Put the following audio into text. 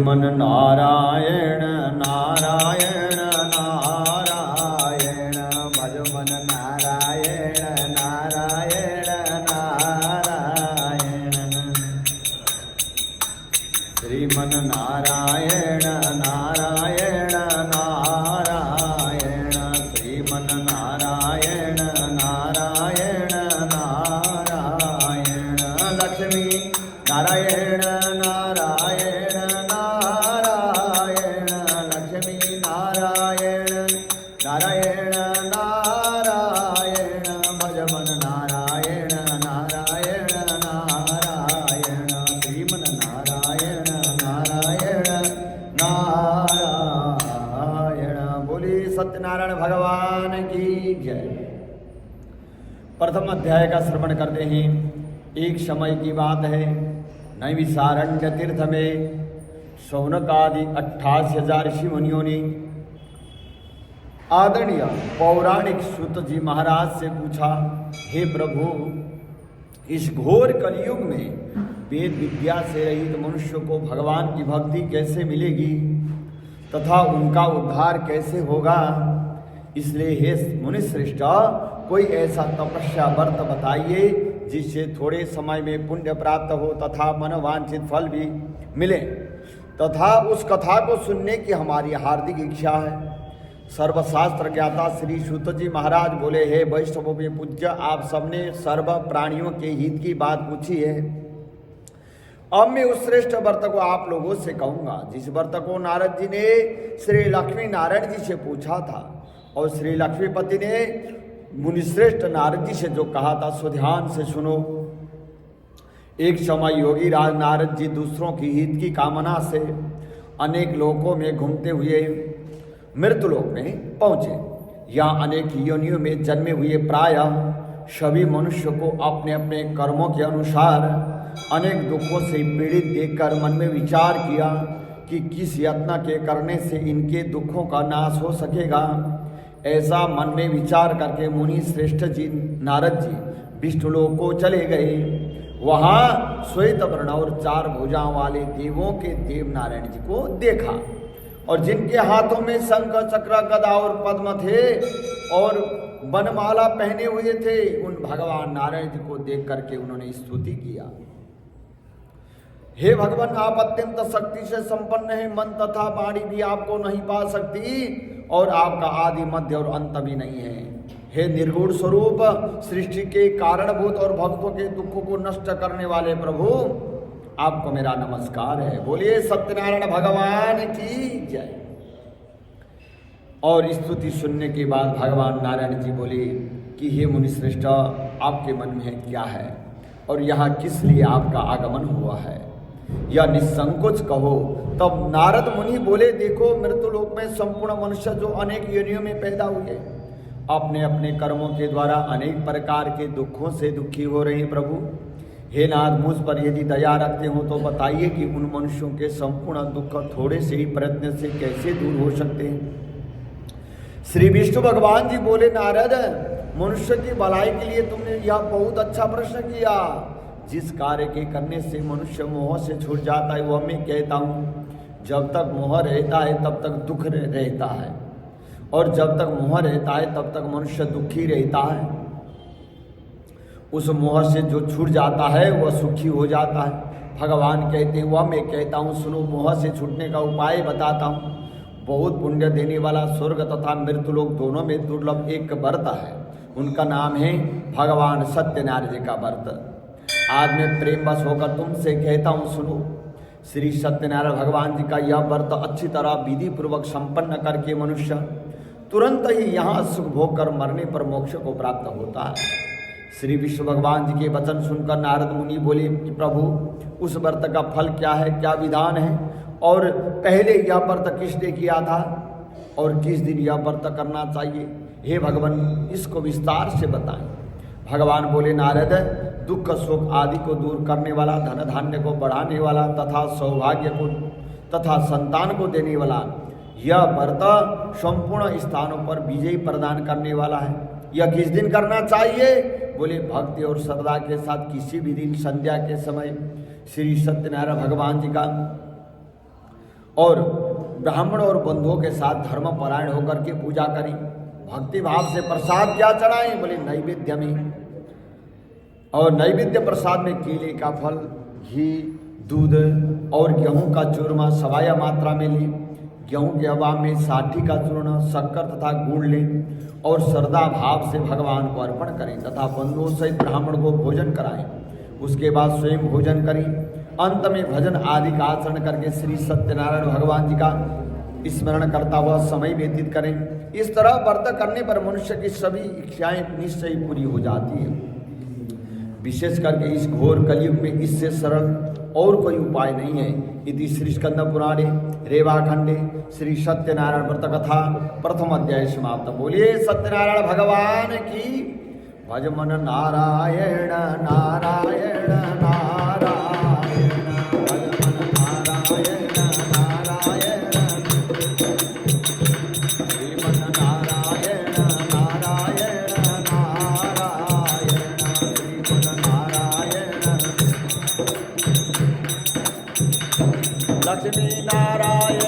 मन नारायण नारायण नारायण, भज मन नारायण नारायण नारायण, श्रीमन नारायण नारायण नारायण, श्रीमन नारायण नारायण नारायण, लक्ष्मी नारायण नारायण नारायण, लक्ष्मी नारायण नारायण नारायण, भज मन नारायण नारायण नारायण, श्रीमन नारायण नारायण नारायण। बोली सत्यनारायण भगवान की जय। प्रथम अध्याय का श्रवण करते हैं। एक समय की बात है, नैमिषारण्य तीर्थ में शौनक आदि 88,000 ऋषि मुनियों ने आदरणीय पौराणिक सूत जी महाराज से पूछा, हे प्रभु, इस घोर कलयुग में वेद विद्या से रहित मनुष्य को भगवान की भक्ति कैसे मिलेगी तथा उनका उद्धार कैसे होगा। इसलिए हे मुनिश्रेष्ठ, कोई ऐसा तपस्या व्रत बताइए जिससे थोड़े समय में पुण्य प्राप्त हो तथा मनोवांछित फल भी मिले, तथा उस कथा को सुनने की हमारी हार्दिक इच्छा है। सर्वशास्त्र ज्ञाता श्री सूत जी महाराज बोले, हे वैष्णवों में पूज्य, आप सबने सर्व प्राणियों के हित की बात पूछी है। अब मैं उस श्रेष्ठ व्रत को आप लोगों से कहूँगा जिस व्रत को नारद जी ने श्री लक्ष्मी नारायण जी से पूछा था और श्री लक्ष्मीपति ने मुनिश्रेष्ठ नारद जी से जो कहा था, सो ध्यान से सुनो। एक समय योगी राज नारद जी दूसरों की हित की कामना से अनेक लोकों में घूमते हुए मृतलोक में पहुँचे। यहाँ अनेक योनियों में जन्मे हुए प्रायः सभी मनुष्य को अपने अपने कर्मों के अनुसार अनेक दुखों से पीड़ित देखकर मन में विचार किया कि किस यत्न के करने से इनके दुखों का नाश हो सकेगा। ऐसा मन में विचार करके मुनि श्रेष्ठ जी नारद जी विष्णुलोक को चले गए। वहाँ श्वेत वर्ण और 4 भुजाओं वाले देवों के देव नारायण जी को देखा और जिनके हाथों में शंख चक्र गदा और पद्म थे और वनमाला पहने हुए थे, उन भगवान नारायण जी को देख करके उन्होंने स्तुति किया, हे भगवान, आप अत्यंत शक्ति से संपन्न है, मन तथा वाणी भी आपको नहीं पा सकती और आपका आदि मध्य और अंत भी नहीं है। हे निर्गुण स्वरूप, सृष्टि के कारणभूत और भक्तों के दुखों को नष्ट करने वाले प्रभु, आपको मेरा नमस्कार है। बोलिए सत्यनारायण भगवान की जय। और स्तुति सुनने के बाद भगवान नारायण जी बोले कि हे मुनिश्रेष्ठ, आपके मन में क्या है और यहाँ किस लिए आपका आगमन हुआ है, या निसंकोच कहो। तब नारद मुनि बोले, देखो, मृत्युलोक में संपूर्ण मनुष्य जो अनेक योनियों में पैदा हुए अपने अपने कर्मों के द्वारा अनेक प्रकार के दुखों से दुखी हो रहे हैं। प्रभु, हे नाथ, मुझ पर यदि दया रखते हो तो बताइए कि उन मनुष्यों के संपूर्ण दुख थोड़े से ही प्रयत्न से कैसे दूर हो सकते हैं। श्री विष्णु भगवान जी बोले, नारद, मनुष्य की भलाई के लिए तुमने यह बहुत अच्छा प्रश्न किया। जिस कार्य के करने से मनुष्य मोह से छूट जाता है वह मैं कहता हूँ। जब तक मोह रहता है तब तक दुख रहता है और जब तक मोह रहता है तब तक मनुष्य दुखी रहता है। उस मोह से जो छूट जाता है वह सुखी हो जाता है। भगवान कहते हैं, वह मैं कहता हूँ, सुनो, मोह से छूटने का उपाय बताता हूँ। बहुत पुण्य देने वाला स्वर्ग तथा मृत्युलोक दोनों में दुर्लभ एक व्रत है, उनका नाम है भगवान सत्यनारायण जी का व्रत। आज मैं प्रेम बस होकर तुमसे कहता हूँ, सुनो। श्री सत्यनारायण भगवान जी का यह व्रत अच्छी तरह विधि पूर्वक संपन्न करके मनुष्य तुरंत ही यहाँ सुख भोग कर मरने पर मोक्ष को प्राप्त होता है। श्री विष्णु भगवान जी के वचन सुनकर नारद मुनि बोले कि प्रभु, उस व्रत का फल क्या है, क्या विधान है, और पहले यह व्रत किसने किया था और किस दिन यह व्रत करना चाहिए। हे भगवान, इसको विस्तार से बताएं। भगवान बोले, नारद, दुख सुख आदि को दूर करने वाला, धन धान्य को बढ़ाने वाला तथा सौभाग्य को तथा संतान को देने वाला यह व्रत संपूर्ण स्थानों पर विजय प्रदान करने वाला है। यह किस दिन करना चाहिए? बोले, भक्ति और श्रद्धा के साथ किसी भी दिन संध्या के समय श्री सत्यनारायण भगवान जी का और ब्राह्मण और बंधुओं के साथ धर्म परायण होकर के पूजा करी। भक्ति भाव से प्रसाद क्या चढ़ाएं? बोले नैवेद्य में। और नैवेद्य प्रसाद में केले का फल, घी, दूध और गेहूं का चूरमा सवाया मात्रा में लें। गेहूं के अभाव में साठी का चूर्ण, शक्कर तथा गुड़ लें और श्रद्धा भाव से भगवान को अर्पण करें तथा बंधुओं सहित ब्राह्मण को भोजन कराएं। उसके बाद स्वयं भोजन करें। अंत में भजन आदि का आचरण करके श्री सत्यनारायण भगवान जी का स्मरण करता हुआ समय व्यतीत करें। इस तरह व्रत करने पर मनुष्य की सभी इच्छाएं निश्चय पूरी हो जाती है। विशेष करके इस घोर कलयुग में इससे सरल और कोई उपाय नहीं है। इति श्री स्कंद पुराणे रेवाखंडे श्री सत्यनारायण व्रत कथा प्रथम अध्याय समाप्त। बोलिए सत्यनारायण भगवान की। भज मन नारायण नारायण नारायण, भज मन नारायण नारायण, श्री मन नारायण नारायण नारायण, श्री मन नारायण। लक्ष्मी नारायण